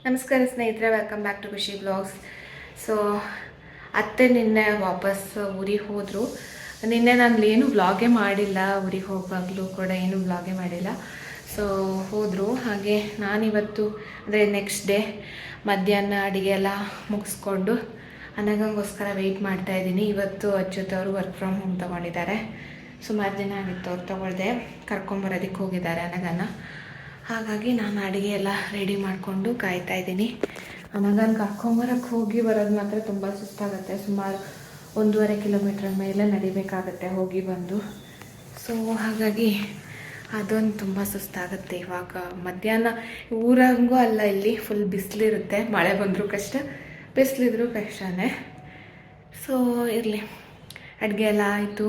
ನಮಸ್ಕಾರ ಸ್ನೇಹಿತರೆ, welcome back to ಖುಷಿ ಬ್ಲಾಗ್ಸ್. ಸೊ ಅತ್ತೆ ನಿನ್ನೆ ವಾಪಸ್ ಊರಿಗೆ ಹೋದರು. ನಿನ್ನೆ ನಾನು ಏನು ವ್ಲಾಗೇ ಮಾಡಿಲ್ಲ, ಊರಿಗೆ ಹೋಗುವಾಗಲೂ ಕೂಡ ಏನು ವ್ಲಾಗೇ ಮಾಡಿಲ್ಲ. ಸೊ ಹೋದರು. ಹಾಗೆ ನಾನಿವತ್ತು ಅಂದರೆ ನೆಕ್ಸ್ಟ್ ಡೇ ಮಧ್ಯಾಹ್ನ ಅಡುಗೆ ಎಲ್ಲ ಮುಗಿಸ್ಕೊಂಡು ಅನಗಂಗೋಸ್ಕರ ವೆಯ್ಟ್ ಮಾಡ್ತಾಯಿದ್ದೀನಿ. ಇವತ್ತು ಅಚ್ಯುತ್ ಅವರು ವರ್ಕ್ ಫ್ರಮ್ ಹೋಮ್ ತೊಗೊಂಡಿದ್ದಾರೆ. ಸುಮಾರು ದಿನ ಆಗಿತ್ತು ಅವ್ರು ತೊಗೊಳ್ದೆ, ಕರ್ಕೊಂಬರೋದಕ್ಕೆ ಹೋಗಿದ್ದಾರೆ ಅನಗನ. ಹಾಗಾಗಿ ನಾನು ಅಡುಗೆ ಎಲ್ಲ ರೆಡಿ ಮಾಡಿಕೊಂಡು ಕಾಯ್ತಾ ಇದ್ದೀನಿ. ಅನಗನ ಕರ್ಕೊಂಬರಕ್ಕೆ ಹೋಗಿ ಬರೋದು ಮಾತ್ರ ತುಂಬ ಸುಸ್ತಾಗುತ್ತೆ. ಸುಮಾರು 1.5 ಕಿಲೋಮೀಟ್ರ್ ಮೇಲೆ ನಡಿಬೇಕಾಗತ್ತೆ ಹೋಗಿ ಬಂದು. ಸೊ ಹಾಗಾಗಿ ಅದೊಂದು ತುಂಬ ಸುಸ್ತಾಗುತ್ತೆ. ಇವಾಗ ಮಧ್ಯಾಹ್ನ ಊರಂಗೂ ಅಲ್ಲ, ಇಲ್ಲಿ ಫುಲ್ ಬಿಸಿಲಿರುತ್ತೆ. ಮಳೆ ಬಂದರೂ ಕಷ್ಟ, ಬಿಸಿಲಿದ್ರೂ ಕಷ್ಟನೇ. ಸೊ ಇರಲಿ, ಅಡುಗೆ ಎಲ್ಲ ಆಯಿತು.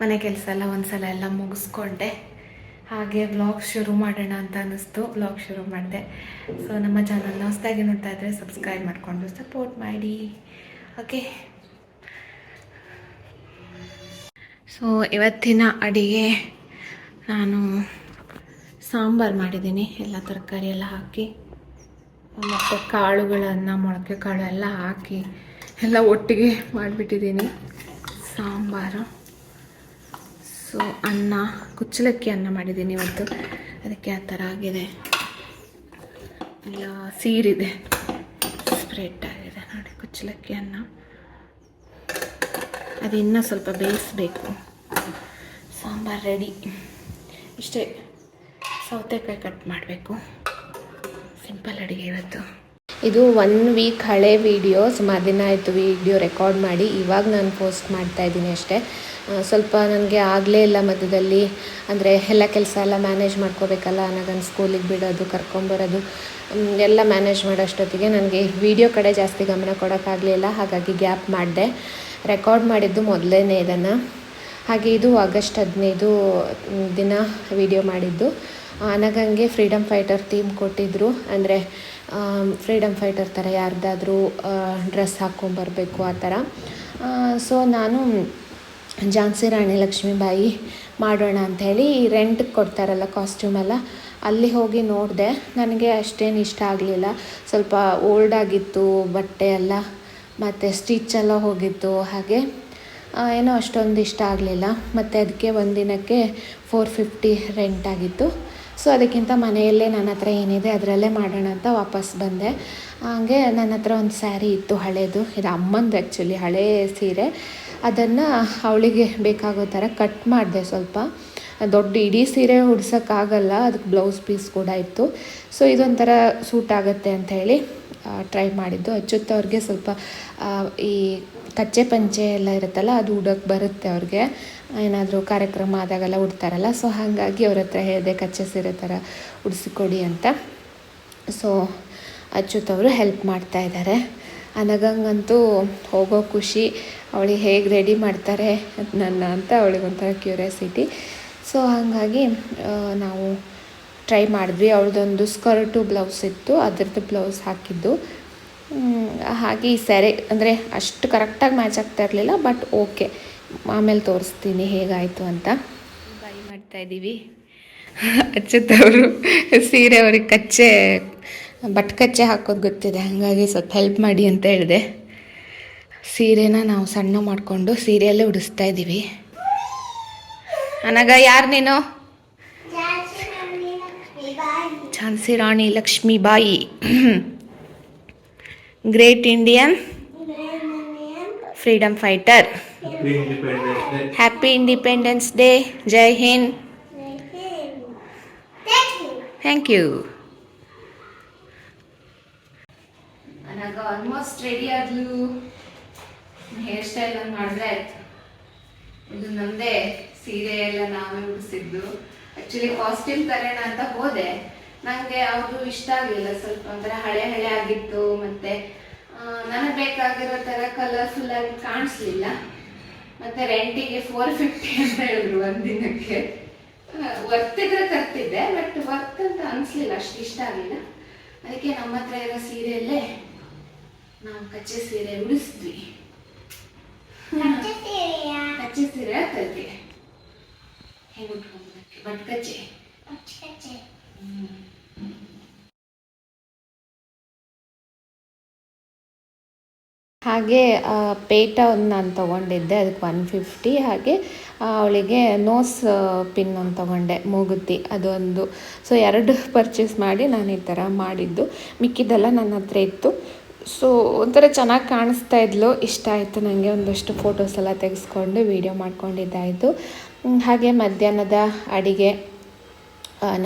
ಮನೆ ಕೆಲಸ ಎಲ್ಲ ಒಂದ್ಸಲ ಎಲ್ಲ ಮುಗಿಸ್ಕೊಂಡೆ. ಹಾಗೆ ವ್ಲಾಗ್ ಶುರು ಮಾಡೋಣ ಅಂತ ಅನ್ನಿಸ್ತು, ವ್ಲಾಗ್ ಶುರು ಮಾಡಿದೆ. ಸೊ ನಮ್ಮ ಚಾನಲ್ನ ಹೊಸದಾಗಿ ನೋಡ್ತಾ ಇದ್ದರೆ ಸಬ್ಸ್ಕ್ರೈಬ್ ಮಾಡಿಕೊಂಡು ಸಪೋರ್ಟ್ ಮಾಡಿ. ಓಕೆ, ಸೊ ಇವತ್ತಿನ ಅಡುಗೆ ನಾನು ಸಾಂಬಾರು ಮಾಡಿದ್ದೀನಿ. ಎಲ್ಲ ತರಕಾರಿ ಎಲ್ಲ ಹಾಕಿ ಮತ್ತು ಕಾಳುಗಳನ್ನು, ಮೊಳಕೆ ಕಾಳು ಎಲ್ಲ ಹಾಕಿ ಎಲ್ಲ ಒಟ್ಟಿಗೆ ಮಾಡಿಬಿಟ್ಟಿದ್ದೀನಿ ಸಾಂಬಾರು. ಸೊ ಅನ್ನ, ಕುಚ್ಚಲಕ್ಕಿ ಅನ್ನ ಮಾಡಿದ್ದೀನಿ ಇವತ್ತು. ಅದಕ್ಕೆ ಆ ಥರ ಆಗಿದೆ, ಎಲ್ಲ ಸೀರಿದೆ, ಸ್ಪ್ರೆಡ್ ಆಗಿದೆ ನೋಡಿ ಕುಚ್ಚಲಕ್ಕಿ ಅನ್ನ. ಅದು ಇನ್ನೂ ಸ್ವಲ್ಪ ಬೇಯಿಸಬೇಕು. ಸಾಂಬಾರು ರೆಡಿ. ಇಷ್ಟೇ, ಸೌತೆಕಾಯಿ ಕಟ್ ಮಾಡಬೇಕು. ಸಿಂಪಲ್ ಅಡುಗೆ ಇವತ್ತು. ಇದು 1 ವೀಕ್ ಹಳೆ ವೀಡಿಯೋ. ಸುಮಾರು ದಿನ ಆಯಿತು ವೀಡಿಯೋ ರೆಕಾರ್ಡ್ ಮಾಡಿ, ಇವಾಗ ನಾನು ಪೋಸ್ಟ್ ಮಾಡ್ತಾಯಿದ್ದೀನಿ ಅಷ್ಟೇ. ಸ್ವಲ್ಪ ನನಗೆ ಆಗಲೇ ಇಲ್ಲ ಮಧ್ಯದಲ್ಲಿ, ಅಂದರೆ ಎಲ್ಲ ಕೆಲಸ ಎಲ್ಲ ಮ್ಯಾನೇಜ್ ಮಾಡ್ಕೋಬೇಕಲ್ಲ. ನನಗನ್ನು ಸ್ಕೂಲಿಗೆ ಬಿಡೋದು, ಕರ್ಕೊಂಬರೋದು ಎಲ್ಲ ಮ್ಯಾನೇಜ್ ಮಾಡೋಷ್ಟೊತ್ತಿಗೆ ನನಗೆ ವೀಡಿಯೋ ಕಡೆ ಜಾಸ್ತಿ ಗಮನ ಕೊಡೋಕ್ಕಾಗಲಿಲ್ಲ. ಹಾಗಾಗಿ ಗ್ಯಾಪ್ ಮಾಡಿದೆ. ರೆಕಾರ್ಡ್ ಮಾಡಿದ್ದು ಮೊದಲೇ ಇದನ್ನು. ಹಾಗೆ ಇದು ಆಗಸ್ಟ್ 15 ದಿನ ವೀಡಿಯೋ ಮಾಡಿದ್ದು. ನನಗೆ ಫ್ರೀಡಮ್ ಫೈಟರ್ ಥೀಮ್ ಕೊಟ್ಟಿದ್ದರು. ಅಂದರೆ ಫ್ರೀಡಮ್ ಫೈಟರ್ ಥರ ಯಾರ್ದಾದ್ರೂ ಡ್ರೆಸ್ ಹಾಕ್ಕೊಂಬರ್ಬೇಕು ಆ ಥರ. ಸೊ ನಾನು ಝಾನ್ಸಿ ರಾಣಿ ಲಕ್ಷ್ಮೀಬಾಯಿ ಮಾಡೋಣ ಅಂಥೇಳಿ ರೆಂಟ್ಗೆ ಕೊಡ್ತಾರಲ್ಲ ಕಾಸ್ಟ್ಯೂಮೆಲ್ಲ, ಅಲ್ಲಿ ಹೋಗಿ ನೋಡಿದೆ. ನನಗೆ ಅಷ್ಟೇನು ಇಷ್ಟ ಆಗಲಿಲ್ಲ. ಸ್ವಲ್ಪ ಓಲ್ಡ್ ಆಗಿತ್ತು ಬಟ್ಟೆ ಎಲ್ಲ, ಮತ್ತು ಸ್ಟಿಚೆಲ್ಲ ಹೋಗಿತ್ತು. ಹಾಗೆ ಏನೋ ಅಷ್ಟೊಂದು ಇಷ್ಟ ಆಗಲಿಲ್ಲ. ಮತ್ತು ಅದಕ್ಕೆ ಒಂದಿನಕ್ಕೆ 450 ರೆಂಟ್ ಆಗಿತ್ತು. ಸೊ ಅದಕ್ಕಿಂತ ಮನೆಯಲ್ಲೇ ನನ್ನ ಹತ್ರ ಏನಿದೆ ಅದರಲ್ಲೇ ಮಾಡೋಣ ಅಂತ ವಾಪಸ್ ಬಂದೆ. ಹಾಗೆ ನನ್ನ ಹತ್ರ ಒಂದು ಸ್ಯಾರಿ ಇತ್ತು ಹಳೇದು. ಇದು ಅಮ್ಮಂದು ಆ್ಯಕ್ಚುಲಿ ಹಳೇ ಸೀರೆ. ಅದನ್ನು ಅವಳಿಗೆ ಬೇಕಾಗೋ ಥರ ಕಟ್ ಮಾಡಿದೆ. ಸ್ವಲ್ಪ ದೊಡ್ಡ ಇಡೀ ಸೀರೆ ಉಡ್ಸೋಕ್ಕಾಗಲ್ಲ, ಅದಕ್ಕೆ ಬ್ಲೌಸ್ ಪೀಸ್ ಕೂಡ ಇತ್ತು. ಸೊ ಇದೊಂಥರ ಸೂಟ್ ಆಗುತ್ತೆ ಅಂಥೇಳಿ ಟ್ರೈ ಮಾಡಿದ್ದು. ಅಚ್ಚುತ್ತವ್ರಿಗೆ ಸ್ವಲ್ಪ ಈ ಕಚ್ಚೆ ಪಂಚೆ ಎಲ್ಲ ಇರುತ್ತಲ್ಲ, ಅದು ಉಡೋಕ್ಕೆ ಬರುತ್ತೆ ಅವ್ರಿಗೆ. ಏನಾದರೂ ಕಾರ್ಯಕ್ರಮ ಆದಾಗೆಲ್ಲ ಉಡ್ತಾರಲ್ಲ. ಸೊ ಹಾಗಾಗಿ ಅವ್ರ ಹತ್ರ ಹೇಳಿದೆ ಕಚ್ಚೆ ಸೀರೆ ಥರ ಉಡಿಸಿಕೊಡಿ ಅಂತ. ಸೊ ಅಚ್ಚುತ್ತವರು ಹೆಲ್ಪ್ ಮಾಡ್ತಾಯಿದ್ದಾರೆ. ಅನಗಂಗಂತೂ ಹೋಗೋ ಖುಷಿ. ಅವಳಿಗೆ ಹೇಗೆ ರೆಡಿ ಮಾಡ್ತಾರೆ ನನ್ನ ಅಂತ ಅವಳಿಗೊಂಥರ ಕ್ಯೂರಿಯಾಸಿಟಿ. ಸೊ ಹಾಗಾಗಿ ನಾವು ಟ್ರೈ ಮಾಡಿದ್ವಿ. ಅವಳದೊಂದು ಸ್ಕರ್ಟು ಬ್ಲೌಸ್ ಇತ್ತು, ಅದರದ್ದು ಬ್ಲೌಸ್ ಹಾಕಿದ್ದು. ಹಾಗೆ ಈ ಸ್ಯಾರಿ ಅಂದರೆ ಅಷ್ಟು ಕರೆಕ್ಟಾಗಿ ಮ್ಯಾಚ್ ಆಗ್ತಾ ಇರಲಿಲ್ಲ, ಬಟ್ ಓಕೆ, ಆಮೇಲೆ ತೋರಿಸ್ತೀನಿ ಹೇಗಾಯಿತು ಅಂತ. ಬೈ ಮಾಡ್ತಾಯಿದ್ದೀವಿ. ಅಚ್ಚುತ್ತವರು ಸೀರೆ ಅವ್ರಿಗೆ ಕಚ್ಚೆ ಕಚ್ಚೆ ಹಾಕೋದು ಗೊತ್ತಿದೆ, ಹಾಗಾಗಿ ಸ್ವಲ್ಪ ಹೆಲ್ಪ್ ಮಾಡಿ ಅಂತ ಹೇಳಿದೆ. ಸೀರೆನ ನಾವು ಸಣ್ಣ ಮಾಡಿಕೊಂಡು ಸೀರೆಯಲ್ಲೇ ಉಡಿಸ್ತಾ ಇದ್ದೀವಿ. ಅನಗ ಯಾರು ನೀನು? Jhansi Rani Lakshmibai, great Indian freedom fighter. Happy Independence Day. Jai Hind. Thank you. Anagha almost ready ಆದ್ಲು. ಹೇರ್ ಸ್ಟೈಲ್ ಒಂದು ಮಾಡಿದ್ರೆ ಆಯ್ತು. ಇದು ನಮ್ಮದೇ ಸೀರೆ ಎಲ್ಲ ನಾವೇ ಉಡಿಸಿದ್ದು. ಆ್ಯಕ್ಚುಲಿ ಕಾಸ್ಟ್ಯೂಮ್ ತರೋಣ ಅಂತ ಹೋದೆ, ನನಗೆ ಅವರು ಇಷ್ಟ ಆಗಲಿಲ್ಲ. ಸ್ವಲ್ಪ ಒಂಥರ ಹಳೆ ಆಗಿತ್ತು, ಮತ್ತು ನನಗೆ ಬೇಕಾಗಿರೋ ಥರ ಕಲರ್ಫುಲ್ ಆಗಿ ಕಾಣಿಸ್ಲಿಲ್ಲ. ಮತ್ತು ರೆಂಟಿಗೆ 450 ಅಂತ ಹೇಳಿದ್ರು ಒಂದಿನಕ್ಕೆ. ವರ್ತಿದ್ರೆ ತರ್ತಿದ್ದೆ, ಬಟ್ ವರ್ತ್ ಅಂತ ಅನಿಸ್ಲಿಲ್ಲ, ಅಷ್ಟು ಇಷ್ಟ ಆಗಲಿಲ್ಲ. ಅದಕ್ಕೆ ನಮ್ಮ ಹತ್ರ ಇರೋ ಸೀರೆಯಲ್ಲೇ ನಾವು ಕಚ್ಚೆ ಸೀರೆ ಉಡಿಸಿದ್ವಿ. ಕಚ್ಚೆ ಸೀರೆ ಆಗ್ತದೆ ಹೇಗೆ ಉಟ್ಕೊಂಡ್ಬಕ್ಕೆ, ಬಟ್ ಕಚ್ಚೆ ಹಾಗೆ ಪೇಟ ಒಂದು ನಾನು ತೊಗೊಂಡಿದ್ದೆ, ಅದಕ್ಕೆ 150. ಹಾಗೆ ಅವಳಿಗೆ ನೋಸ್ ಪಿನ್ ಒಂದು ತೊಗೊಂಡೆ, ಮೂಗುತಿ ಅದೊಂದು. ಸೊ 2 ಪರ್ಚೇಸ್ ಮಾಡಿ ನಾನು ಈ ಥರ ಮಾಡಿದ್ದು. ಮಿಕ್ಕಿದ್ದೆಲ್ಲ ನನ್ನ ಹತ್ರ ಇತ್ತು. ಸೊ ಒಂಥರ ಚೆನ್ನಾಗಿ ಕಾಣಿಸ್ತಾ ಇದ್ಲು, ಇಷ್ಟ ಆಯಿತು ನನಗೆ. ಒಂದಷ್ಟು ಫೋಟೋಸ್ ಎಲ್ಲ ತೆಗೆಸ್ಕೊಂಡು ವೀಡಿಯೋ ಮಾಡ್ಕೊಂಡಿದ್ದಾಯಿತು. ಹಾಗೆ ಮಧ್ಯಾಹ್ನದ ಅಡಿಗೆ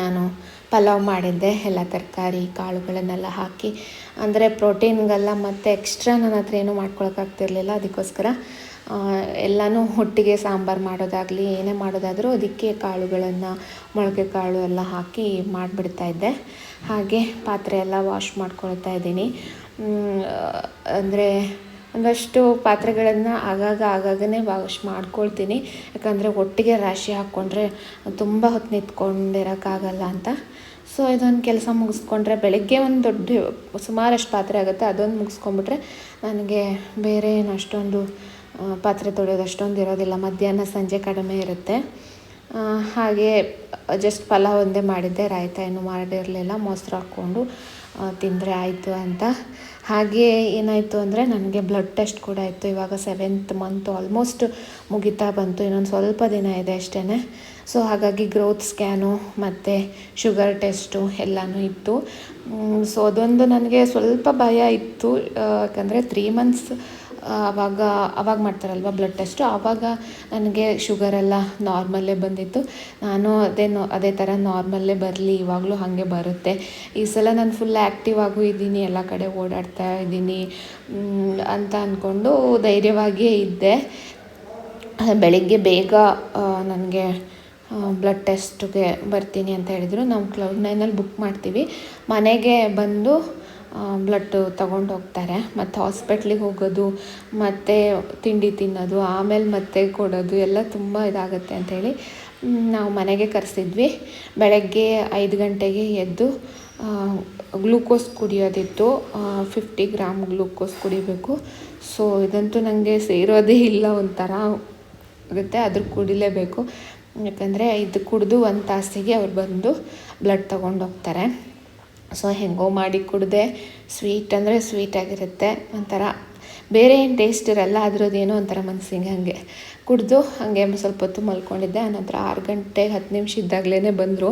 ನಾನು ಪಲಾವ್ ಮಾಡಿದ್ದೆ, ಎಲ್ಲ ತರಕಾರಿ ಕಾಳುಗಳನ್ನೆಲ್ಲ ಹಾಕಿ. ಅಂದರೆ ಪ್ರೋಟೀನ್ಗೆಲ್ಲ ಮತ್ತು ಎಕ್ಸ್ಟ್ರಾ ನನ್ನ ಹತ್ರ ಏನೂ ಮಾಡ್ಕೊಳಕ್ಕಾಗ್ತಿರ್ಲಿಲ್ಲ. ಅದಕ್ಕೋಸ್ಕರ ಎಲ್ಲನೂ ಒಟ್ಟಿಗೆ ಸಾಂಬಾರು ಮಾಡೋದಾಗಲಿ ಏನೇ ಮಾಡೋದಾದರೂ ಅದಕ್ಕೆ ಕಾಳುಗಳನ್ನು, ಮೊಳಕೆ ಕಾಳು ಎಲ್ಲ ಹಾಕಿ ಮಾಡಿಬಿಡ್ತಾಯಿದ್ದೆ. ಹಾಗೆ ಪಾತ್ರೆ ಎಲ್ಲ ವಾಶ್ ಮಾಡ್ಕೊಳ್ತಾ ಇದ್ದೀನಿ. ಅಂದರೆ ಒಂದಷ್ಟು ಪಾತ್ರೆಗಳನ್ನು ಆಗಾಗನೇ ವಾಶ್ ಮಾಡ್ಕೊಳ್ತೀನಿ, ಯಾಕಂದರೆ ಒಟ್ಟಿಗೆ ರಾಶಿ ಹಾಕ್ಕೊಂಡ್ರೆ ತುಂಬ ಹೊತ್ತು ನಿಂತ್ಕೊಂಡಿರೋಕ್ಕಾಗಲ್ಲ ಅಂತ. ಸೊ ಇದೊಂದು ಕೆಲಸ ಮುಗಿಸ್ಕೊಂಡ್ರೆ ಬೆಳಗ್ಗೆ ಒಂದು ದೊಡ್ಡ ಸುಮಾರಷ್ಟು ಪಾತ್ರೆ ಆಗುತ್ತೆ. ಅದೊಂದು ಮುಗಿಸ್ಕೊಂಡ್ಬಿಟ್ರೆ ನನಗೆ ಬೇರೆ ಏನು ಅಷ್ಟೊಂದು ಪಾತ್ರೆ ತೊಳೆಯೋದು ಅಷ್ಟೊಂದು ಇರೋದಿಲ್ಲ. ಮಧ್ಯಾಹ್ನ ಸಂಜೆ ಕಡಿಮೆ ಇರುತ್ತೆ. ಹಾಗೆ ಜಸ್ಟ್ ಪಲಾವ್ ಒಂದೇ ಮಾಡಿದ್ದೆ, ರಾಯ್ತ ಏನು ಮಾಡಿರಲಿಲ್ಲ. ಮೊಸರು ಹಾಕ್ಕೊಂಡು ತಿಂದರೆ ಆಯಿತು ಅಂತ. ಹಾಗೆ ಏನಾಯಿತು ಅಂದರೆ ನನಗೆ ಬ್ಲಡ್ ಟೆಸ್ಟ್ ಕೂಡ ಇತ್ತು. ಇವಾಗ 7th ಮಂತ್ ಆಲ್ಮೋಸ್ಟ್ ಮುಗಿತಾ ಬಂತು, ಇನ್ನೊಂದು ಸ್ವಲ್ಪ ದಿನ ಇದೆ ಅಷ್ಟೇ. ಸೊ ಹಾಗಾಗಿ ಗ್ರೋತ್ ಸ್ಕ್ಯಾನು ಮತ್ತು ಶುಗರ್ ಟೆಸ್ಟು ಎಲ್ಲನೂ ಇತ್ತು. ಸೊ ಅದೊಂದು ನನಗೆ ಸ್ವಲ್ಪ ಭಯ ಇತ್ತು, ಯಾಕಂದರೆ 3 months ಅವಾಗ ಮಾಡ್ತಾರಲ್ವ ಬ್ಲಡ್ ಟೆಸ್ಟು. ಆವಾಗ ನನಗೆ ಶುಗರೆಲ್ಲ ನಾರ್ಮಲ್ಲೇ ಬಂದಿತ್ತು. ನಾನು ಅದೇ ಥರ ನಾರ್ಮಲ್ಲೇ ಬರಲಿ, ಇವಾಗಲೂ ಹಾಗೆ ಬರುತ್ತೆ. ಈ ಸಲ ನಾನು ಫುಲ್ ಆ್ಯಕ್ಟಿವ್ ಆಗೂ ಇದ್ದೀನಿ, ಎಲ್ಲ ಕಡೆ ಓಡಾಡ್ತಾ ಇದ್ದೀನಿ ಅಂತ ಅಂದ್ಕೊಂಡು ಧೈರ್ಯವಾಗಿಯೇ ಇದ್ದೆ. ಬೆಳಿಗ್ಗೆ ಬೇಗ ನನಗೆ ಬ್ಲಡ್ ಟೆಸ್ಟ್ಗೆ ಬರ್ತೀನಿ ಅಂತ ಹೇಳಿದರು. ನಾವು Cloud9 ಬುಕ್ ಮಾಡ್ತೀವಿ, ಮನೆಗೆ ಬಂದು ಬ್ಲಡ್ ತಗೊಂಡು ಹೋಗ್ತಾರೆ. ಮತ್ತು ಹಾಸ್ಪಿಟ್ಲಿಗೆ ಹೋಗೋದು, ಮತ್ತು ತಿಂಡಿ ತಿನ್ನೋದು, ಆಮೇಲೆ ಮತ್ತೆ ಕೊಡೋದು ಎಲ್ಲ ತುಂಬ ಇದಾಗುತ್ತೆ ಅಂಥೇಳಿ ನಾವು ಮನೆಗೆ ಕರೆಸಿದ್ವಿ. ಬೆಳಗ್ಗೆ 5 ಗಂಟೆಗೆ ಎದ್ದು ಗ್ಲೂಕೋಸ್ ಕುಡಿಯೋದಿತ್ತು. 50 ಗ್ರಾಮ್ ಗ್ಲೂಕೋಸ್ ಕುಡಿಬೇಕು. ಸೊ ಇದಂತೂ ನನಗೆ ಸೇರೋದೇ ಇಲ್ಲ, ಒಂಥರ ಆಗುತ್ತೆ, ಅದ್ರ ಕುಡಿಲೇಬೇಕು. ಯಾಕಂದರೆ ಇದು ಕುಡಿದು 1 ತಾಸಿಗೆ ಅವ್ರು ಬಂದು ಬ್ಲಡ್ ತೊಗೊಂಡು ಹೋಗ್ತಾರೆ. ಸೊ ಹೆಂಗೋ ಮಾಡಿ ಕುಡಿದೆ. ಸ್ವೀಟ್ ಅಂದರೆ ಸ್ವೀಟಾಗಿರುತ್ತೆ, ಒಂಥರ ಬೇರೆ ಏನು ಟೇಸ್ಟ್ ಇರಲ್ಲ, ಅದರದ್ದೇನೋ ಒಂಥರ ಮನಸ್ಸಿಗೆ ಹಾಗೆ ಕುಡಿದು ಹಾಗೆ ಸ್ವಲ್ಪ ಹೊತ್ತು ಮಲ್ಕೊಂಡಿದ್ದೆ. ಆನಂತರ 6 ಗಂಟೆ 10 ನಿಮಿಷ ಇದ್ದಾಗಲೇ ಬಂದರು,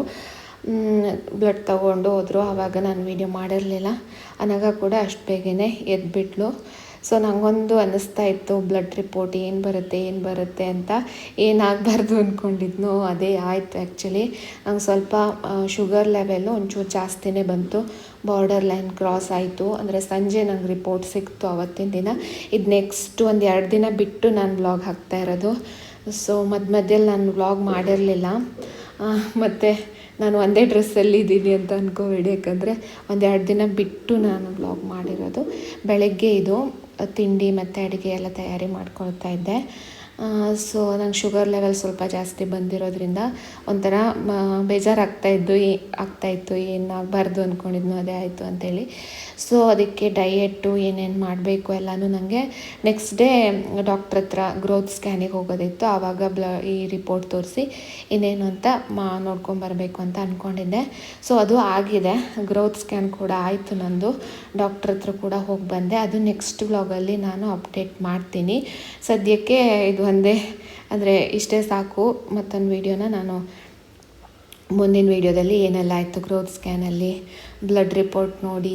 ಬ್ಲಡ್ ತೊಗೊಂಡು ಹೋದರು. ಆವಾಗ ನಾನು ವೀಡಿಯೋ ಮಾಡಿರಲಿಲ್ಲ. ಅನಘ ಕೂಡ ಅಷ್ಟು ಬೇಗನೆ ಎದ್ಬಿಟ್ಲು. ಸೊ ನನಗೊಂದು ಅನ್ನಿಸ್ತಾ ಇತ್ತು, ಬ್ಲಡ್ ರಿಪೋರ್ಟ್ ಏನು ಬರುತ್ತೆ ಅಂತ. ಏನಾಗಬಾರ್ದು ಅಂದ್ಕೊಂಡಿದ್ನೋ ಅದೇ ಆಯಿತು. ಆ್ಯಕ್ಚುಲಿ ನಂಗೆ ಸ್ವಲ್ಪ ಶುಗರ್ ಲೆವೆಲ್ಲು ಒಂಚೂರು ಜಾಸ್ತಿನೇ ಬಂತು, ಬಾರ್ಡರ್ ಲೈನ್ ಕ್ರಾಸ್ ಆಯಿತು. ಅಂದರೆ ಸಂಜೆ ನಂಗೆ ರಿಪೋರ್ಟ್ ಸಿಕ್ತು ಅವತ್ತಿನ ದಿನ. ಇದು ನೆಕ್ಸ್ಟ್ 1-2 ದಿನ ಬಿಟ್ಟು ನಾನು ವ್ಲಾಗ್ ಹಾಕ್ತಾ ಇರೋದು. ಸೊ ಮಧ್ಯದಲ್ಲಿ ನಾನು ವ್ಲಾಗ್ ಮಾಡಿರಲಿಲ್ಲ. ಮತ್ತು ನಾನು ಒಂದೇ ಡ್ರೆಸ್ಸಲ್ಲಿ ಇದ್ದೀನಿ ಅಂತ ಅಂದ್ಕೋಬೇಡಿ, ಯಾಕಂದರೆ 1-2 ದಿನ ಬಿಟ್ಟು ನಾನು ವ್ಲಾಗ್ ಮಾಡಿರೋದು. ಬೆಳಗ್ಗೆ ಇದು ತಿಂಡಿ ಮತ್ತು ಅಡುಗೆ ಎಲ್ಲ ತಯಾರಿ ಮಾಡ್ಕೊಳ್ತಾ ಇದ್ದೆ. ಸೊ ನಂಗೆ ಶುಗರ್ ಲೆವೆಲ್ ಸ್ವಲ್ಪ ಜಾಸ್ತಿ ಬಂದಿರೋದ್ರಿಂದ ಒಂಥರ ಬೇಜಾರಾಗ್ತಾಯಿತ್ತು. ಏನಾಗಬಾರ್ದು ಅಂದ್ಕೊಂಡಿದ್ನು ಅದೇ ಆಯಿತು ಅಂಥೇಳಿ. ಸೊ ಅದಕ್ಕೆ ಡಯೆಟ್ಟು ಏನೇನು ಮಾಡಬೇಕು ಎಲ್ಲನೂ ನನಗೆ ನೆಕ್ಸ್ಟ್ ಡೇ ಡಾಕ್ಟ್ರ್ ಹತ್ರ ಗ್ರೋತ್ ಸ್ಕ್ಯಾನಿಗೆ ಹೋಗೋದಿತ್ತು. ಆವಾಗ ಈ ರಿಪೋರ್ಟ್ ತೋರಿಸಿ ಇನ್ನೇನು ಅಂತ ನೋಡ್ಕೊಂಬರಬೇಕು ಅಂತ ಅಂದ್ಕೊಂಡಿದ್ದೆ. ಸೊ ಅದು ಆಗಿದೆ, ಗ್ರೋತ್ ಸ್ಕ್ಯಾನ್ ಕೂಡ ಆಯಿತು ನಂದು. ಡಾಕ್ಟ್ರ್ ಹತ್ರ ಕೂಡ ಹೋಗಿ ಬಂದೆ. ಅದು ನೆಕ್ಸ್ಟ್ ವ್ಲಾಗಲ್ಲಿ ನಾನು ಅಪ್ಡೇಟ್ ಮಾಡ್ತೀನಿ. ಸದ್ಯಕ್ಕೆ ಇದು ಒಂದೇ, ಅಂದರೆ ಇಷ್ಟೇ ಸಾಕು. ಮತ್ತೊಂದು ವೀಡಿಯೋನ ನಾನು ಮುಂದಿನ ವೀಡಿಯೋದಲ್ಲಿ ಏನೆಲ್ಲ ಆಯಿತು ಗ್ರೋತ್ ಸ್ಕ್ಯಾನಲ್ಲಿ, ಬ್ಲಡ್ ರಿಪೋರ್ಟ್ ನೋಡಿ,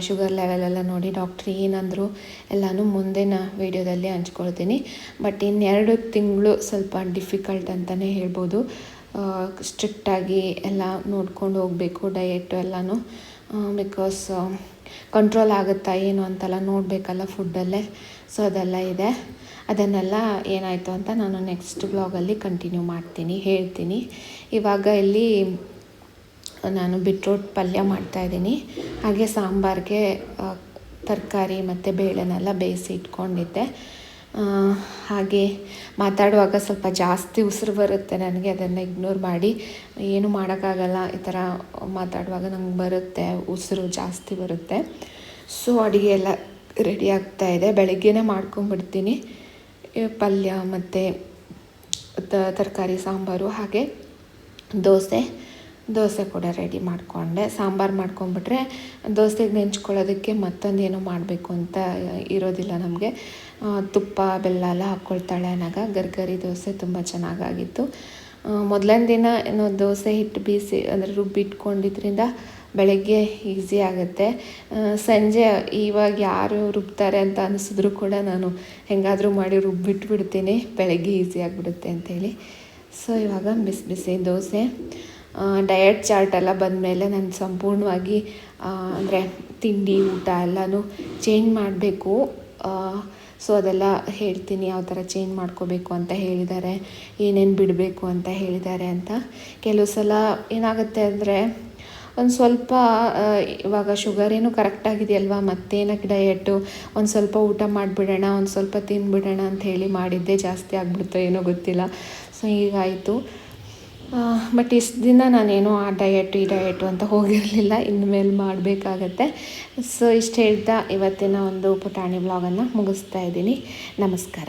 ಶುಗರ್ ಲೆವೆಲೆಲ್ಲ ನೋಡಿ ಡಾಕ್ಟ್ರ್ ಏನಂದರು ಎಲ್ಲನೂ ಮುಂದಿನ ವೀಡಿಯೋದಲ್ಲಿ ಹಂಚ್ಕೊಳ್ತೀನಿ. ಬಟ್ ಇನ್ನು 2 ತಿಂಗಳು ಸ್ವಲ್ಪ ಡಿಫಿಕಲ್ಟ್ ಅಂತಲೇ ಹೇಳ್ಬೋದು. ಸ್ಟ್ರಿಕ್ಟಾಗಿ ಎಲ್ಲ ನೋಡ್ಕೊಂಡು ಹೋಗಬೇಕು, ಡಯೆಟ್ಟು ಎಲ್ಲನೂ. ಬಿಕಾಸ್ ಕಂಟ್ರೋಲ್ ಆಗುತ್ತಾ ಏನು ಅಂತೆಲ್ಲ ನೋಡಬೇಕಲ್ಲ ಫುಡ್ಡಲ್ಲೇ. ಸೊ ಅದೆಲ್ಲ ಇದೆ. ಅದನ್ನೆಲ್ಲ ಏನಾಯಿತು ಅಂತ ನಾನು ನೆಕ್ಸ್ಟ್ ವ್ಲಾಗಲ್ಲಿ ಕಂಟಿನ್ಯೂ ಮಾಡ್ತೀನಿ, ಹೇಳ್ತೀನಿ. ಇವಾಗ ಇಲ್ಲಿ ನಾನು ಬೀಟ್ರೂಟ್ ಪಲ್ಯ ಮಾಡ್ತಾಯಿದ್ದೀನಿ. ಹಾಗೆ ಸಾಂಬಾರಿಗೆ ತರಕಾರಿ ಮತ್ತು ಬೇಳೆನೆಲ್ಲ ಬೇಯಿಸಿ ಇಟ್ಕೊಂಡಿದ್ದೆ. ಹಾಗೆ ಮಾತಾಡುವಾಗ ಸ್ವಲ್ಪ ಜಾಸ್ತಿ ಉಸಿರು ಬರುತ್ತೆ ನನಗೆ, ಅದನ್ನು ಇಗ್ನೋರ್ ಮಾಡಿ. ಏನು ಮಾಡೋಕ್ಕಾಗಲ್ಲ, ಈ ಥರ ಮಾತಾಡುವಾಗ ನಂಗೆ ಬರುತ್ತೆ, ಉಸಿರು ಜಾಸ್ತಿ ಬರುತ್ತೆ. ಸೊ ಅಡುಗೆ ಎಲ್ಲ ರೆಡಿ ಆಗ್ತಾಯಿದೆ. ಬೆಳಗ್ಗೆನೇ ಮಾಡ್ಕೊಂಬಿಡ್ತೀನಿ ಪಲ್ಯ ಮತ್ತು ತರಕಾರಿ ಸಾಂಬಾರು. ಹಾಗೆ ದೋಸೆ ಕೂಡ ರೆಡಿ ಮಾಡಿಕೊಂಡೆ. ಸಾಂಬಾರು ಮಾಡ್ಕೊಂಬಿಟ್ರೆ ದೋಸೆಗೆ ನೆಂಚ್ಕೊಳ್ಳೋದಕ್ಕೆ ಮತ್ತೊಂದೇನೋ ಮಾಡಬೇಕು ಅಂತ ಇರೋದಿಲ್ಲ ನಮಗೆ. ತುಪ್ಪ ಬೆಲ್ಲ ಎಲ್ಲ ಹಾಕ್ಕೊಳ್ತಾಳೆ ಅನ್ನಾಗ. ಗರ್ಗರಿ ದೋಸೆ ತುಂಬ ಚೆನ್ನಾಗಾಗಿತ್ತು. ಮೊದಲನೇ ದಿನ ಏನೋ ದೋಸೆ ಹಿಟ್ಟು ಬೀಸಿ ಅಂದರೆ ರುಬ್ಬಿಟ್ಕೊಂಡಿದ್ರಿಂದ ಬೆಳಗ್ಗೆ ಈಸಿ ಆಗುತ್ತೆ. ಸಂಜೆ ಇವಾಗ ಯಾರು ರುಬ್ತಾರೆ ಅಂತ ಅನಿಸಿದ್ರು ಕೂಡ ನಾನು ಹೆಂಗಾದರೂ ಮಾಡಿ ರುಬ್ಬಿಟ್ಬಿಡ್ತೀನಿ, ಬೆಳಗ್ಗೆ ಈಸಿ ಆಗಿಬಿಡುತ್ತೆ ಅಂಥೇಳಿ. ಸೊ ಇವಾಗ ಬಿಸಿ ಬಿಸಿ ದೋಸೆ. ಡಯಟ್ ಚಾರ್ಟ್ ಎಲ್ಲ ಬಂದಮೇಲೆ ನಾನು ಸಂಪೂರ್ಣವಾಗಿ ಅಂದರೆ ತಿಂಡಿ ಊಟ ಎಲ್ಲನೂ ಚೇಂಜ್ ಮಾಡಬೇಕು. ಸೊ ಅದೆಲ್ಲ ಹೇಳ್ತೀನಿ, ಯಾವ ಥರ ಚೇಂಜ್ ಮಾಡ್ಕೋಬೇಕು ಅಂತ ಹೇಳಿದ್ದಾರೆ, ಏನೇನು ಬಿಡಬೇಕು ಅಂತ ಹೇಳಿದ್ದಾರೆ ಅಂತ. ಕೆಲವು ಸಲ ಏನಾಗುತ್ತೆ ಅಂದರೆ ಒಂದು ಸ್ವಲ್ಪ ಇವಾಗ ಶುಗರೇನು ಕರೆಕ್ಟಾಗಿದೆಯಲ್ವ, ಮತ್ತೇನಕ್ಕೆ ಡಯಟು, ಒಂದು ಸ್ವಲ್ಪ ಊಟ ಮಾಡಿಬಿಡೋಣ, ಒಂದು ಸ್ವಲ್ಪ ತಿಂದುಬಿಡೋಣ ಅಂತ ಹೇಳಿ ಮಾಡಿದ್ದೆ ಜಾಸ್ತಿ ಆಗಿಬಿಡ್ತೋ ಏನೋ ಗೊತ್ತಿಲ್ಲ. ಸೊ ಹೀಗಾಯಿತು. ಬಟ್ ಇಷ್ಟು ದಿನ ನಾನೇನೋ ಆ ಡಯಟು ಈ ಡಯಟು ಅಂತ ಹೋಗಿರಲಿಲ್ಲ, ಇನ್ಮೇಲೆ ಮಾಡಬೇಕಾಗತ್ತೆ. ಸೊ ಇಷ್ಟು ಹೇಳ್ತಾ ಇವತ್ತಿನ ಒಂದು ಪುಟಾಣಿ ವ್ಲಾಗನ್ನು ಮುಗಿಸ್ತಾ ಇದ್ದೀನಿ. ನಮಸ್ಕಾರ.